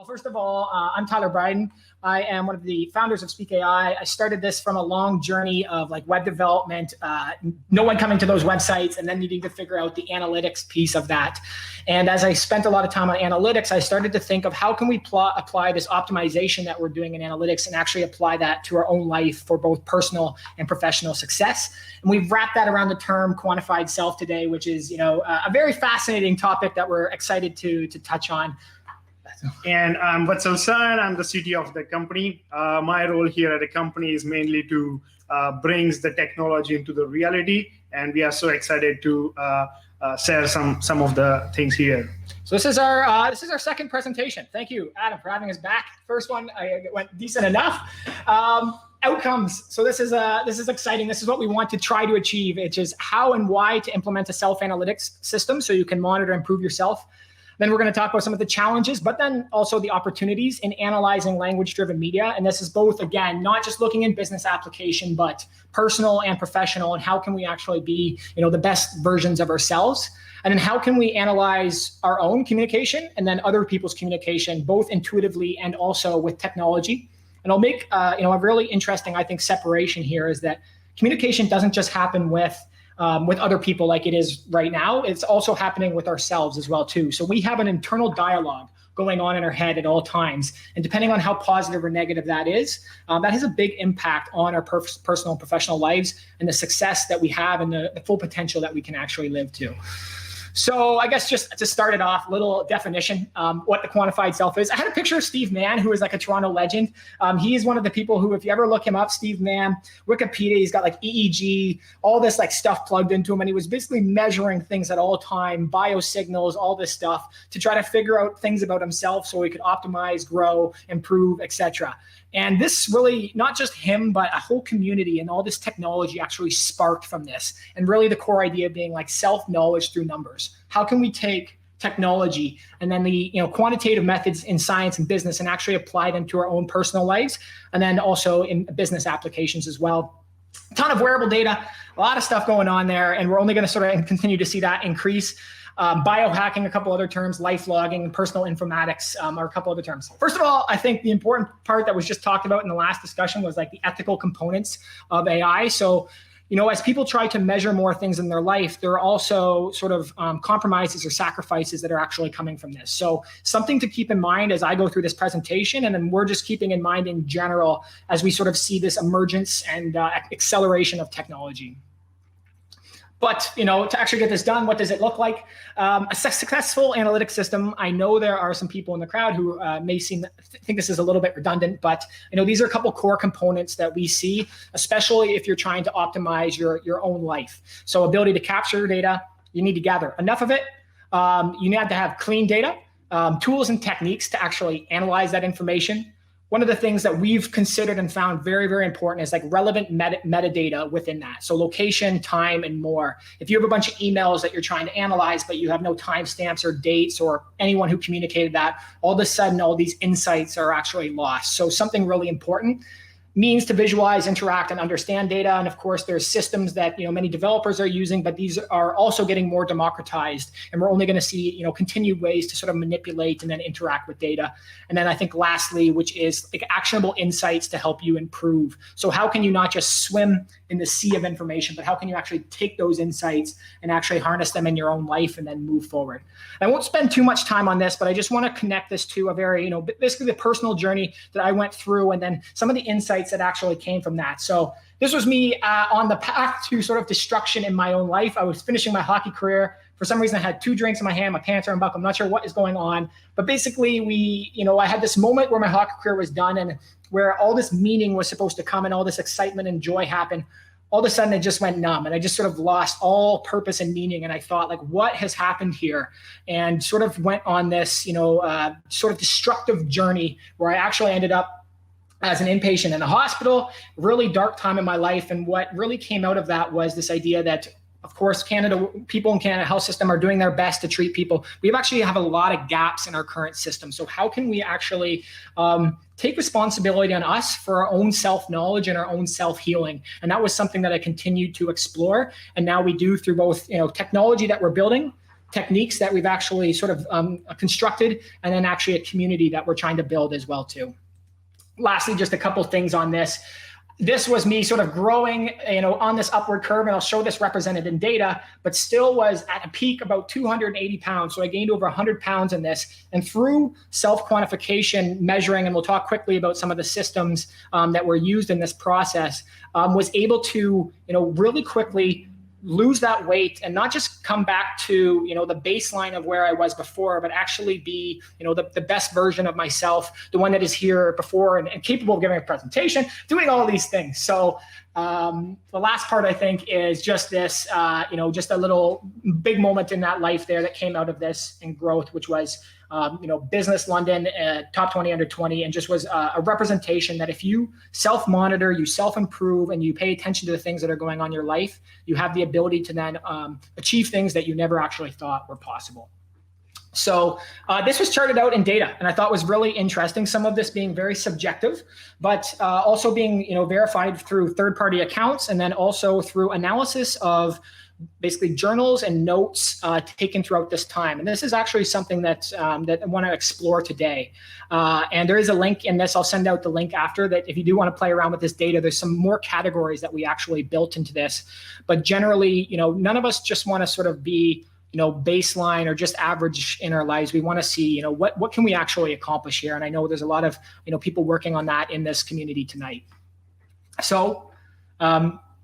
Well, first of all, I'm Tyler Bryden. I am one of the founders of Speak AI. I started this from a long journey of web development, no one coming to those websites, and then needing to figure out the analytics piece of that. And as I spent a lot of time on analytics, I started to think of how can we apply this optimization that we're doing in analytics and actually apply that to our own life for both personal and professional success. And we've wrapped that around the term quantified self today, which is a very fascinating topic that we're excited to touch on. And I'm Vatsal San. I'm the CTO of the company. My role here at the company is mainly to brings the technology into the reality, and we are so excited to share some of the things here. So this is our second presentation. Thank you, Adam, for having us back. First one went decent enough. Outcomes. So this is exciting. This is what we want to try to achieve, which is how and why to implement a self-analytics system so you can monitor and improve yourself. Then we're going to talk about some of the challenges, but then also the opportunities in analyzing language-driven media. And this is both, again, not just looking in business application, but personal and professional, and how can we actually be, the best versions of ourselves? And then how can we analyze our own communication and then other people's communication, both intuitively and also with technology? And I'll make, a really interesting, I think, separation here is that communication doesn't just happen with other people like it is right now. It's also happening with ourselves as well too. So we have an internal dialogue going on in our head at all times. And depending on how positive or negative that is, that has a big impact on our personal and professional lives and the success that we have and the full potential that we can actually live to. So I guess just to start it off, a little definition, what the quantified self is. I had a picture of Steve Mann, who is like a Toronto legend. He is one of the people who, if you ever look him up, Steve Mann, Wikipedia, he's got like EEG, all this like stuff plugged into him. And he was basically measuring things at all time, biosignals, all this stuff to try to figure out things about himself so he could optimize, grow, improve, etc. And this really, not just him, but a whole community and all this technology actually sparked from this. And really the core idea being like self-knowledge through numbers. How can we take technology and then the quantitative methods in science and business and actually apply them to our own personal lives, and then also in business applications as well? A ton of wearable data, a lot of stuff going on there, and we're only going to sort of continue to see that increase. Biohacking, a couple other terms, life logging, personal informatics are a couple other terms. First of all, I think the important part that was just talked about in the last discussion was like the ethical components of AI. So, as people try to measure more things in their life, there are also sort of compromises or sacrifices that are actually coming from this. So something to keep in mind as I go through this presentation, and then we're just keeping in mind in general as we sort of see this emergence and acceleration of technology. But, to actually get this done, what does it look like? A successful analytic system, I know there are some people in the crowd who may think this is a little bit redundant, but these are a couple core components that we see, especially if you're trying to optimize your own life. So ability to capture data, you need to gather enough of it. You need to have clean data, tools and techniques to actually analyze that information. One of the things that we've considered and found very, very important is like relevant metadata within that. So location, time, and more. If you have a bunch of emails that you're trying to analyze, but you have no timestamps or dates or anyone who communicated that, all of a sudden, all these insights are actually lost. So something really important. Means to visualize, interact, and understand data. And of course, there's systems that many developers are using, but these are also getting more democratized. And we're only going to see continued ways to sort of manipulate and then interact with data. And then I think lastly, which is like actionable insights to help you improve. So how can you not just swim in the sea of information, but how can you actually take those insights and actually harness them in your own life and then move forward? I won't spend too much time on this, but I just want to connect this to a very, basically the personal journey that I went through and then some of the insights that actually came from that. So this was me on the path to sort of destruction in my own life. I was finishing my hockey career. For some reason, I had 2 drinks in my hand, my pants are unbuckled. I'm not sure what is going on. But basically, I had this moment where my hockey career was done and where all this meaning was supposed to come and all this excitement and joy happened. All of a sudden, it just went numb and I just sort of lost all purpose and meaning. And I thought, like, what has happened here? And sort of went on this, sort of destructive journey where I actually ended up as an inpatient in a hospital, really dark time in my life. And what really came out of that was this idea that, of course, people in Canada health system are doing their best to treat people. We actually have a lot of gaps in our current system. So how can we actually take responsibility on us for our own self-knowledge and our own self-healing? And that was something that I continued to explore. And now we do through both technology that we're building, techniques that we've actually sort of constructed, and then actually a community that we're trying to build as well too. Lastly, just a couple things on this. This was me sort of growing, on this upward curve, and I'll show this represented in data, but still was at a peak about 280 pounds. So I gained over 100 pounds in this, and through self-quantification measuring, and we'll talk quickly about some of the systems that were used in this process, was able to, really quickly lose that weight and not just come back to, the baseline of where I was before, but actually be, the best version of myself, the one that is here before and capable of giving a presentation, doing all these things. So the last part, I think, is just this, just a little big moment in that life there that came out of this and growth, which was, Business London, top 20 under 20, and just was a representation that if you self-monitor, you self-improve, and you pay attention to the things that are going on in your life, you have the ability to then achieve things that you never actually thought were possible. So this was charted out in data, and I thought was really interesting. Some of this being very subjective, but also being verified through third-party accounts, and then also through analysis of basically journals and notes taken throughout this time. And this is actually something that I want to explore today. And there is a link in this. I'll send out the link after that. If you do want to play around with this data, there's some more categories that we actually built into this. But generally, none of us just want to sort of be baseline or just average in our lives. We want to see, what can we actually accomplish here? And I know there's a lot of, people working on that in this community tonight. So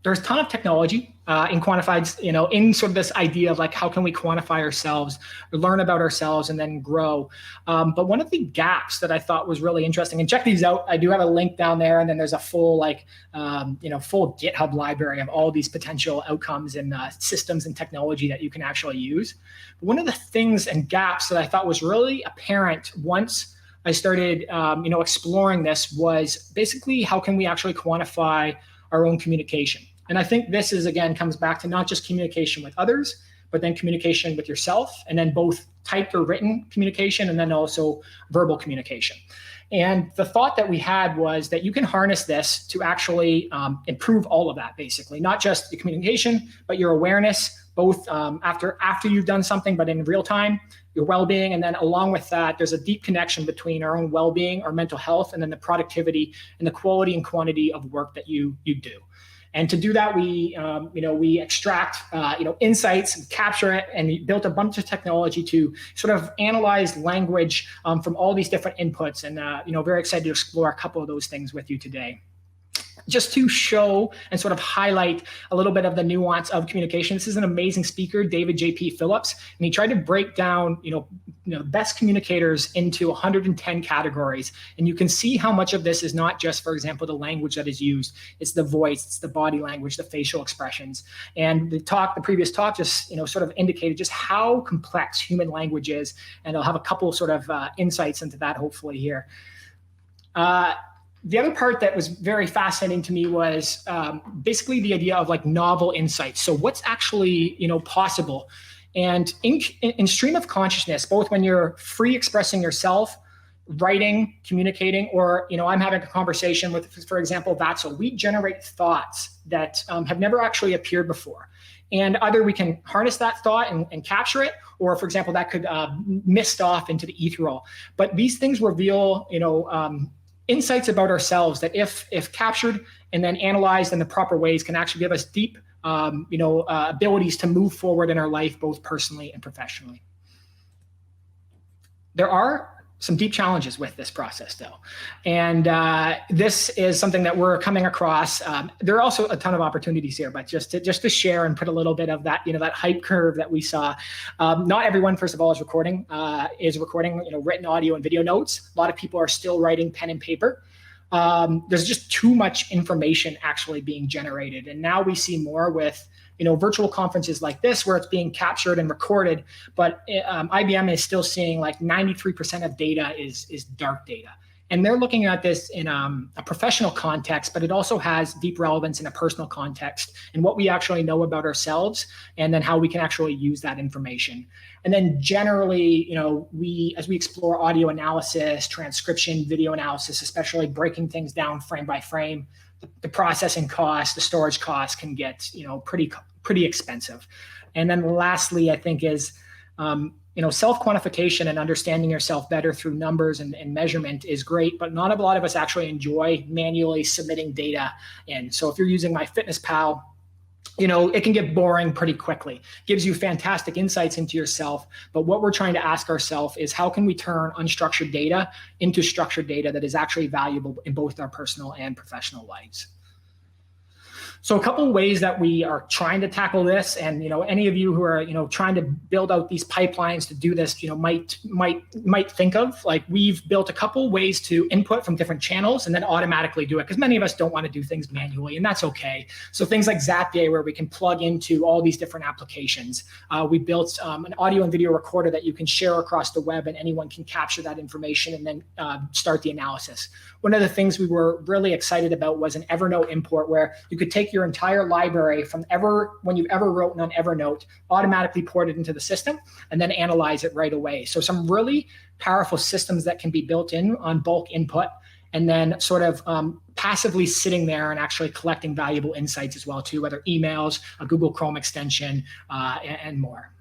there's a ton of technology in quantified, in sort of this idea of like, how can we quantify ourselves, learn about ourselves, and then grow. But one of the gaps that I thought was really interesting, and check these out, I do have a link down there, and then there's a full full GitHub library of all these potential outcomes and systems and technology that you can actually use. But one of the things and gaps that I thought was really apparent once I started, exploring this was basically how can we actually quantify our own communication. And I think this is, again, comes back to not just communication with others, but then communication with yourself, and then both typed or written communication, and then also verbal communication. And the thought that we had was that you can harness this to actually improve all of that, basically, not just the communication, but your awareness, both after you've done something, but in real time, your well-being. And then along with that, there's a deep connection between our own well-being, our mental health, and then the productivity and the quality and quantity of work that you do. And to do that, we extract, insights, and capture it, and we built a bunch of technology to sort of analyze language from all these different inputs. And, very excited to explore a couple of those things with you today. Just to show and sort of highlight a little bit of the nuance of communication. This is an amazing speaker, David J.P. Phillips, and he tried to break down, the best communicators into 110 categories. And you can see how much of this is not just, for example, the language that is used. It's the voice, it's the body language, the facial expressions. And the previous talk just, sort of indicated just how complex human language is. And I'll have a couple sort of insights into that hopefully here. The other part that was very fascinating to me was basically the idea of like novel insights. So what's actually, possible? And in stream of consciousness, both when you're free expressing yourself, writing, communicating, or, I'm having a conversation with, for example, Vatzel, we generate thoughts that have never actually appeared before. And either we can harness that thought and capture it, or, for example, that could mist off into the ethereal. But these things reveal, insights about ourselves that if captured and then analyzed in the proper ways can actually give us deep abilities to move forward in our life, both personally and professionally. There are some deep challenges with this process though. And this is something that we're coming across. There are also a ton of opportunities here, but just to share and put a little bit of that, that hype curve that we saw. Not everyone, first of all, is recording written audio and video notes. A lot of people are still writing pen and paper. There's just too much information actually being generated. And now we see more with virtual conferences like this where it's being captured and recorded, but IBM is still seeing like 93% of data is dark data. And they're looking at this in a professional context, but it also has deep relevance in a personal context and what we actually know about ourselves, and then how we can actually use that information. And then generally, as we explore audio analysis, transcription, video analysis, especially breaking things down frame by frame, the processing cost, the storage cost can get, pretty expensive. And then lastly, I think is Self-quantification and understanding yourself better through numbers and measurement is great, but not a lot of us actually enjoy manually submitting data in. So if you're using MyFitnessPal, it can get boring pretty quickly. Gives you fantastic insights into yourself, but what we're trying to ask ourselves is how can we turn unstructured data into structured data that is actually valuable in both our personal and professional lives? So a couple of ways that we are trying to tackle this, and any of you who are trying to build out these pipelines to do this, might think of, like, we've built a couple ways to input from different channels and then automatically do it, because many of us don't want to do things manually, and that's okay. So things like Zapier, where we can plug into all these different applications. We built an audio and video recorder that you can share across the web, and anyone can capture that information and then start the analysis. One of the things we were really excited about was an Evernote import, where you could take your entire library from when you've ever written on Evernote, automatically port it into the system, and then analyze it right away. So some really powerful systems that can be built in on bulk input, and then sort of passively sitting there and actually collecting valuable insights as well too, whether emails, a Google Chrome extension, and more.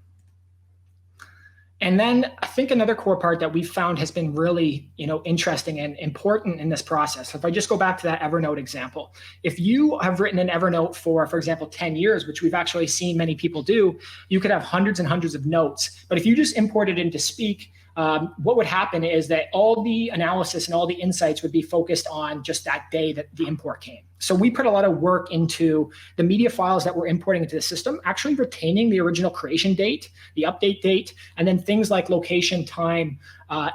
And then I think another core part that we found has been really, interesting and important in this process. So if I just go back to that Evernote example, if you have written an Evernote for example, 10 years, which we've actually seen many people do, you could have hundreds and hundreds of notes. But if you just import it into Speak, what would happen is that all the analysis and all the insights would be focused on just that day that the import came. So we put a lot of work into the media files that we're importing into the system, actually retaining the original creation date, the update date, and then things like location, time,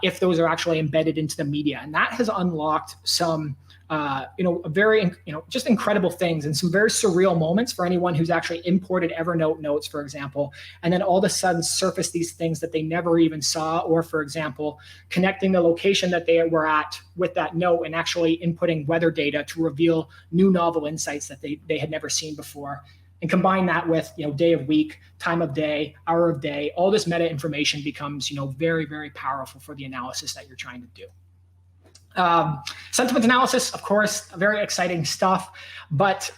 if those are actually embedded into the media. And that has unlocked some very, just incredible things and some very surreal moments for anyone who's actually imported Evernote notes, for example, and then all of a sudden surface these things that they never even saw, or for example, connecting the location that they were at with that note and actually inputting weather data to reveal new novel insights that they had never seen before. And combine that with, day of week, time of day, hour of day, all this meta information becomes, very, very powerful for the analysis that you're trying to do. Sentiment analysis, of course, very exciting stuff, but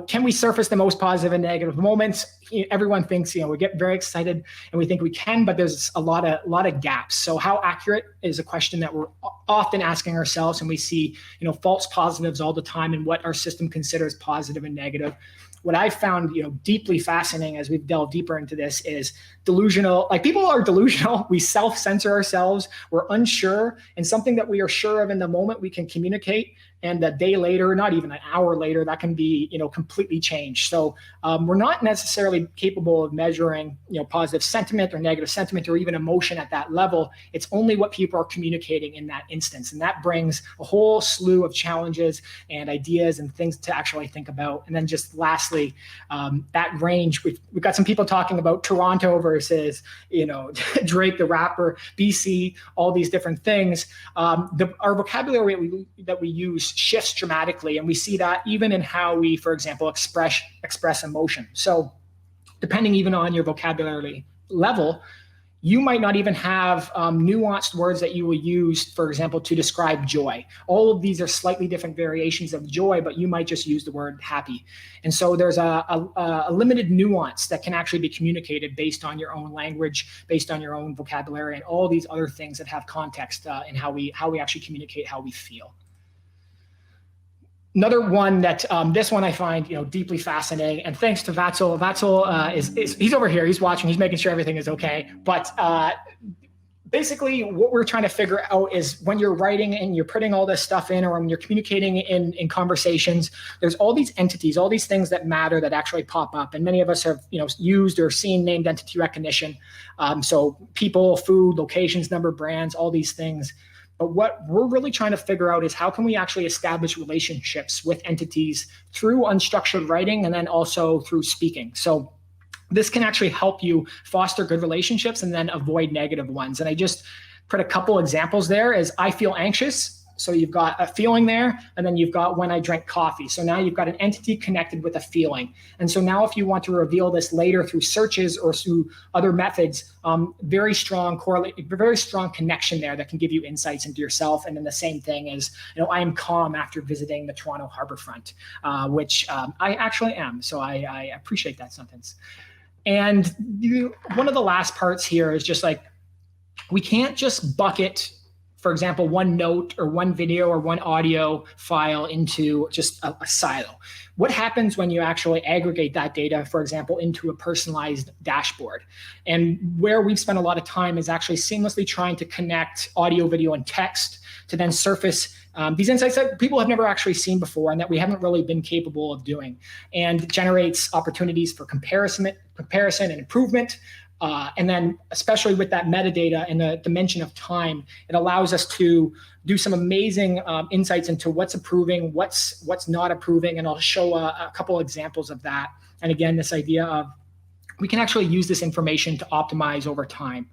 can we surface the most positive and negative moments? Everyone thinks we get very excited and we think we can, but there's a lot of gaps. So how accurate is a question that we're often asking ourselves, and we see false positives all the time in what our system considers positive and negative. What I found, deeply fascinating as we've delved deeper into this is delusional. Like, people are delusional. We self-censor ourselves. We're unsure, and something that we are sure of in the moment we can communicate, and a day later, not even an hour later, that can be completely changed. So we're not necessarily capable of measuring positive sentiment or negative sentiment or even emotion at that level. It's only what people are communicating in that instance, and that brings a whole slew of challenges and ideas and things to actually think about. And then just lastly, that range. We've got some people talking about Toronto versus Drake the rapper, BC, all these different things. Our vocabulary that we use shifts dramatically, and we see that even in how we, for example, express emotion. So depending even on your vocabulary level, you might not even have nuanced words that you will use, for example, to describe joy. All of these are slightly different variations of joy, but you might just use the word happy. And so there's a limited nuance that can actually be communicated based on your own language, based on your own vocabulary, and all these other things that have context in how we actually communicate how we feel. Another one that this one I find deeply fascinating, and thanks to Vatsul. Vatsul he's over here. He's watching. He's making sure everything is okay. But basically, what we're trying to figure out is when you're writing and you're putting all this stuff in, or when you're communicating in conversations, there's all these entities, all these things that matter that actually pop up. And many of us have used or seen named entity recognition. So people, food, locations, number, brands, all these things. But what we're really trying to figure out is how can we actually establish relationships with entities through unstructured writing and then also through speaking. So this can actually help you foster good relationships and then avoid negative ones. And I just put a couple examples there as I feel anxious. So you've got a feeling there, and then you've got when I drank coffee. So now you've got an entity connected with a feeling. And so now if you want to reveal this later through searches or through other methods, very strong connection there that can give you insights into yourself. And then the same thing is, I am calm after visiting the Toronto Harbourfront, which I actually am. So I appreciate that sentence. And one of the last parts here is just like, we can't just bucket, for example, one note or one video or one audio file into just a silo. What happens when you actually aggregate that data, for example, into a personalized dashboard? And where we've spent a lot of time is actually seamlessly trying to connect audio, video, and text to then surface these insights that people have never actually seen before and that we haven't really been capable of doing, and generates opportunities for comparison and improvement. And then especially with that metadata and the dimension of time, it allows us to do some amazing insights into what's approving, what's not approving. And I'll show a couple examples of that. And again, this idea of we can actually use this information to optimize over time.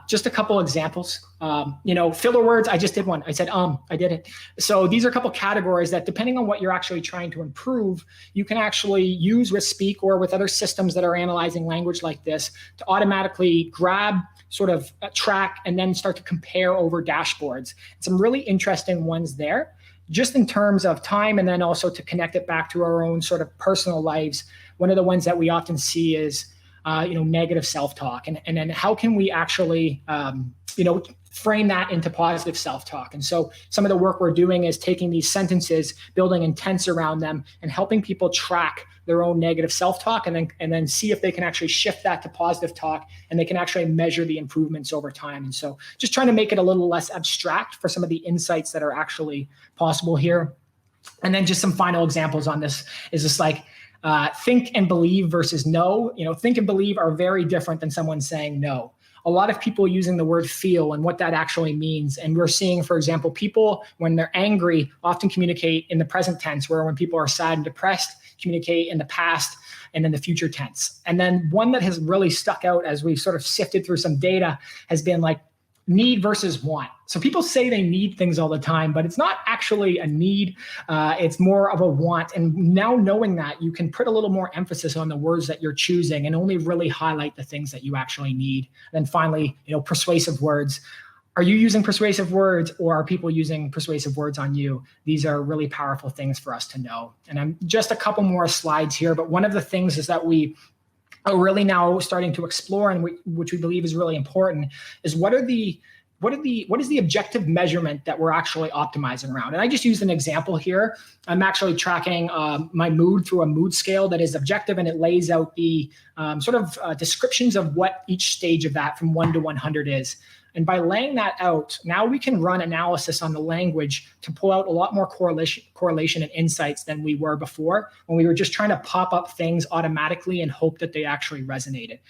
Just a couple examples, filler words. I just did one. I said, I did it. So these are a couple categories that depending on what you're actually trying to improve, you can actually use with Speak or with other systems that are analyzing language like this to automatically grab, sort of track, and then start to compare over dashboards. Some really interesting ones there, just in terms of time, and then also to connect it back to our own sort of personal lives. One of the ones that we often see is negative self-talk, and then how can we actually, frame that into positive self-talk. And so some of the work we're doing is taking these sentences, building intents around them, and helping people track their own negative self-talk, and then see if they can actually shift that to positive talk, and they can actually measure the improvements over time. And so just trying to make it a little less abstract for some of the insights that are actually possible here. And then just some final examples on this is just like, think and believe versus no. Think and believe are very different than someone saying no. A lot of people using the word feel and what that actually means. And we're seeing, for example, people when they're angry often communicate in the present tense, where when people are sad and depressed, communicate in the past and in the future tense. And then one that has really stuck out as we've sort of sifted through some data has been like need versus want. So people say they need things all the time, but it's not actually a need. It's more of a want. And now knowing that, you can put a little more emphasis on the words that you're choosing and only really highlight the things that you actually need. And then finally, persuasive words. Are you using persuasive words, or are people using persuasive words on you? These are really powerful things for us to know. And I'm just a couple more slides here, but one of the things is that we are really now starting to explore, and which we believe is really important, is what is the objective measurement that we're actually optimizing around? And I just used an example here. I'm actually tracking my mood through a mood scale that is objective, and it lays out the descriptions of what each stage of that from 1 to 100 is. And by laying that out, now we can run analysis on the language to pull out a lot more correlation and insights than we were before, when we were just trying to pop up things automatically and hope that they actually resonated.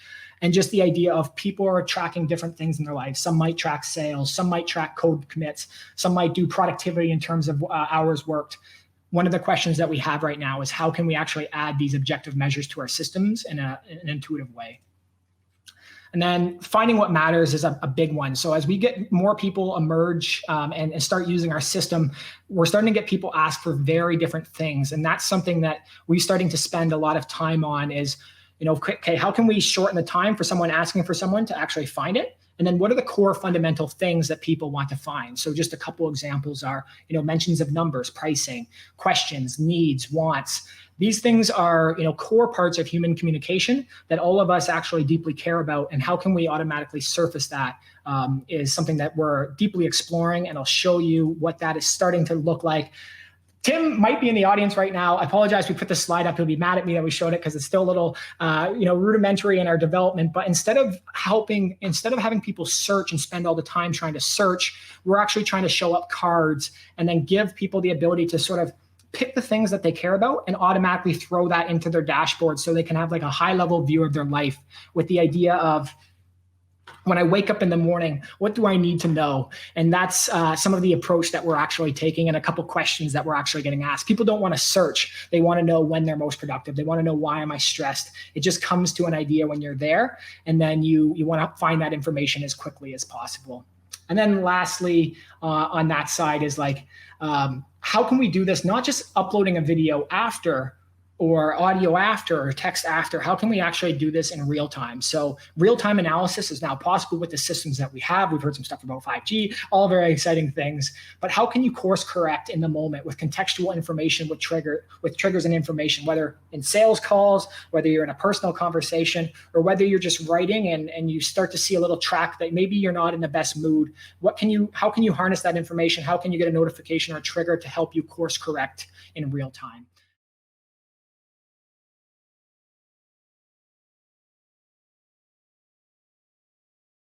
And just the idea of people are tracking different things in their lives. Some might track sales, some might track code commits, some might do productivity in terms of hours worked. One of the questions that we have right now is how can we actually add these objective measures to our systems in an intuitive way? And then finding what matters is a big one. So as we get more people emerge and start using our system, we're starting to get people ask for very different things. And that's something that we're starting to spend a lot of time on is, okay, how can we shorten the time for someone asking for someone to actually find it? And then what are the core fundamental things that people want to find? So just a couple examples are, mentions of numbers, pricing, questions, needs, wants. These things are, core parts of human communication that all of us actually deeply care about. And how can we automatically surface that is something that we're deeply exploring. And I'll show you what that is starting to look like. Tim might be in the audience right now. I apologize. We put this slide up. He'll be mad at me that we showed it because it's still a little, rudimentary in our development. But instead of having people search and spend all the time trying to search, we're actually trying to show up cards and then give people the ability to sort of pick the things that they care about and automatically throw that into their dashboard so they can have like a high level view of their life, with the idea of, when I wake up in the morning, what do I need to know? And that's some of the approach that we're actually taking, and a couple questions that we're actually getting asked. People don't want to search. They want to know when they're most productive. They want to know, why am I stressed? It just comes to an idea when you're there, and then you want to find that information as quickly as possible. And then lastly, on that side is like, how can we do this? Not just uploading a video after or audio after or text after? How can we actually do this in real time? So real-time analysis is now possible with the systems that we have. We've heard some stuff about 5G, all very exciting things. But how can you course correct in the moment with contextual information, with triggers and information, whether in sales calls, whether you're in a personal conversation, or whether you're just writing and you start to see a little track that maybe you're not in the best mood? How can you harness that information? How can you get a notification or a trigger to help you course correct in real time?